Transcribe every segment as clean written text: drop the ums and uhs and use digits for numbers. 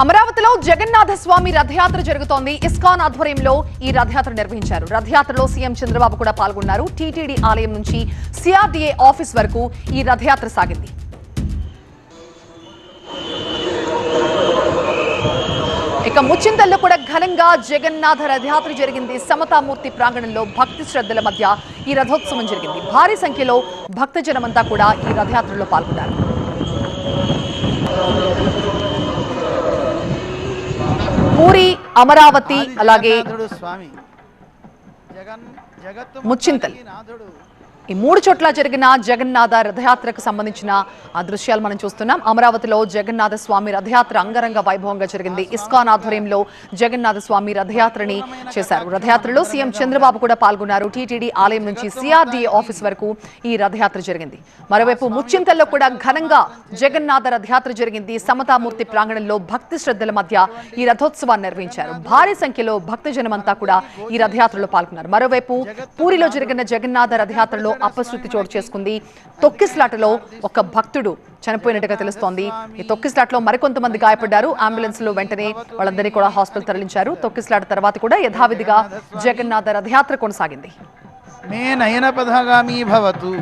అమరావతిలో జగన్నాథ స్వామి రథయాత్ర జరుగుతోంది. ఇస్కాన్ ఆధ్వర్యంలో ఈ రథయాత్ర నిర్వహించారు. రథయాత్రలో సీఎం చంద్రబాబు కూడా పాల్గొన్నారు. టీటీడీ ఆలయం నుంచి సిఆర్డీఏ ఆఫీస్ వరకు ఈ రథయాత్ర సాగింది. ఇక ముచ్చింతల్లో కూడా ఘనంగా జగన్నాథ రథయాత్ర జరిగింది. సమతామూర్తి ప్రాంగణంలో భక్తి శ్రద్ధల మధ్య ఈ రథోత్సవం జరిగింది. భారీ సంఖ్యలో భక్తజనమంతా కూడా ఈ రథయాత్రలో పాల్గొన్నారు. పూరి, అమరావతి, అలాగే ముచ్చింతల్ ఈ మూడు చోట్ల జరిగిన జగన్నాథ రథయాత్రకు సంబంధించిన ఆ దృశ్యాలు మనం చూస్తున్నాం. అమరావతిలో జగన్నాథ స్వామి రథయాత్ర అంగరంగ వైభవంగా జరిగింది. ఇస్కాన్ ఆధ్వర్యంలో జగన్నాథ స్వామి రథయాత్రని చేశారు. రథయాత్రలో సీఎం చంద్రబాబు కూడా పాల్గొన్నారు. టీటీడీ ఆలయం నుంచి సిఆర్డీఏ ఆఫీస్ వరకు ఈ రథయాత్ర జరిగింది. మరోవైపు ముచ్చింతల్లో కూడా ఘనంగా జగన్నాథ రథయాత్ర జరిగింది. సమతామూర్తి ప్రాంగణంలో భక్తి శ్రద్ధల మధ్య ఈ రథోత్సవాన్ని నిర్వహించారు. భారీ సంఖ్యలో భక్తజనమంతా కూడా ఈ రథయాత్రలో పాల్గొన్నారు. మరోవైపు పూరిలో జరిగిన జగన్నాథ రథయాత్రలో అపశృతి చోటు చేసుకుంది. తొక్కిస్లాటలో ఒక భక్తుడు చనిపోయినట్టుగా తెలుస్తోంది. ఈ తొక్కిస్లాట్లో మరికొంతమంది గాయపడ్డారు. అంబులెన్స్ లో వెంటనే వాళ్ళందరినీ కూడా హాస్పిటల్ తరలించారు. తొక్కిస్లాట తర్వాత కూడా యథావిధిగా జగన్నాథ రథయాత్ర కొనసాగింది. మే నయన పథగామి భవతు,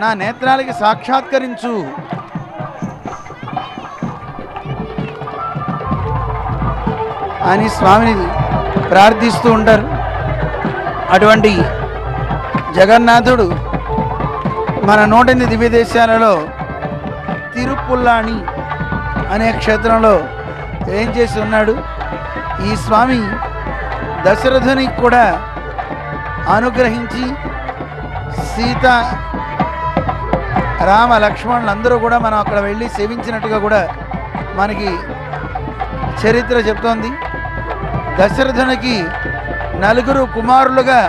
నా నేత్రాలకి సాక్షాత్కరించు అని స్వామిని ప్రార్థిస్తూ ఉంటారు. అటువంటి జగన్నాథుడు మన 108 దివ్య దేశాలలో తిరుపుల్లాని అనే క్షేత్రంలో ఏం చేసి ఉన్నాడు. ఈ స్వామి దశరథునికి కూడా అనుగ్రహించి సీత, రామ, లక్ష్మణులందరూ కూడా మనం అక్కడ వెళ్ళి సేవించినట్టుగా కూడా మనకి చరిత్ర చెప్తోంది. దశరథునికి 4 కుమారులుగా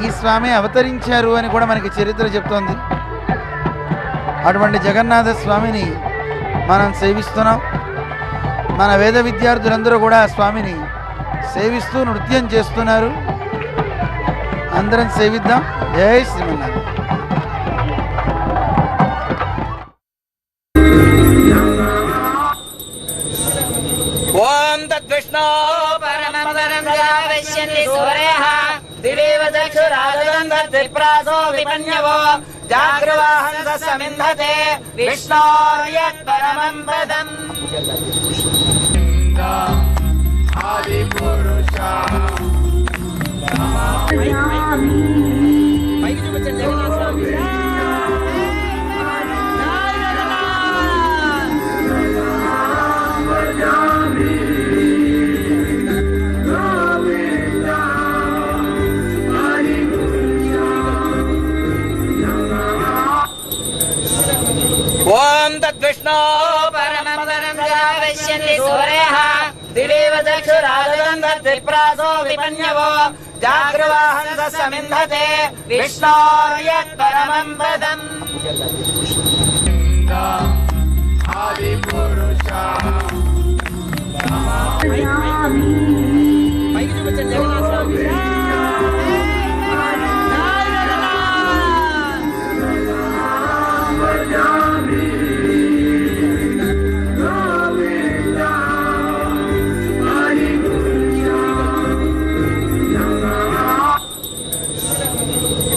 ఈ స్వామి అవతరించారు అని కూడా మనకి చరిత్ర చెప్తోంది. అటువంటి జగన్నాథ స్వామిని మనం సేవిస్తున్నాం. మన వేద విద్యార్థులందరూ కూడా స్వామిని సేవిస్తూ నృత్యం చేస్తున్నారు. అందరం సేవిద్దాం. జై శ్రీమన్నారాయణ. ఓం తద్విష్ణో పరమపదం జావశ్యంతి సూర్యః దివేవ చక్షురాజగంధత్రిప్రాసో విపన్యవో జాగృవాహంస సమింధతే విష్ణోర్యత్ పరమం పదం. ఓం తద్విష్ణో పరమపదం జావశ్యంతి సూర్యః దివేవ చక్షురాజగంధత్రిప్రాసో విపన్యవో జాగృవాహంస సమింధతే విష్ణోర్యత్ పరమం పదం.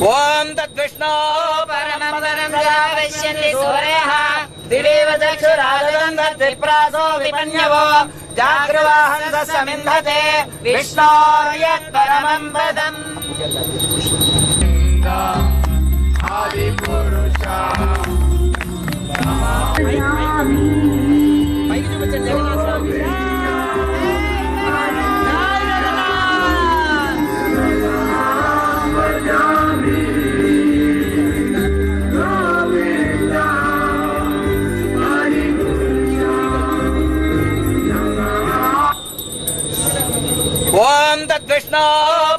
ఓం తద్విష్ణో పరమపదం జావశ్యంతి సూర్యః దివేవ చక్షురాజగంధత్రిప్రాసో విపన్యవో జాగృవాహంస సమింధతే విష్ణోర్యత్ పరమం పదం. ఓం తద్విష్ణో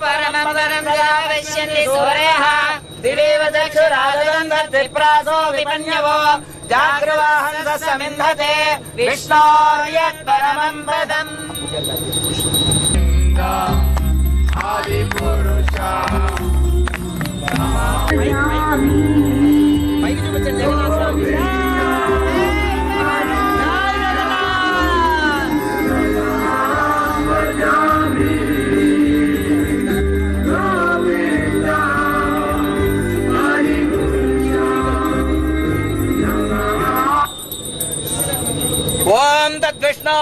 పరమపదం జావశ్యంతి సూర్యః దివేవ చక్షురాజగంధత్రిప్రాసో విపన్యవో జాగృవాహంస సమింధతే విష్ణోర్యత్ పరమం పదం. तद्विष्णो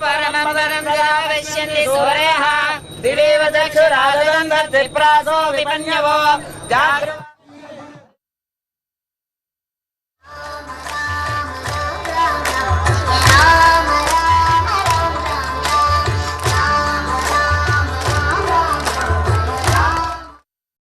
परमं पदं पश्यन्ति सूर्यः दिवीव चक्षुराददन्तत्रिप्रासो विपन्यवो जागृ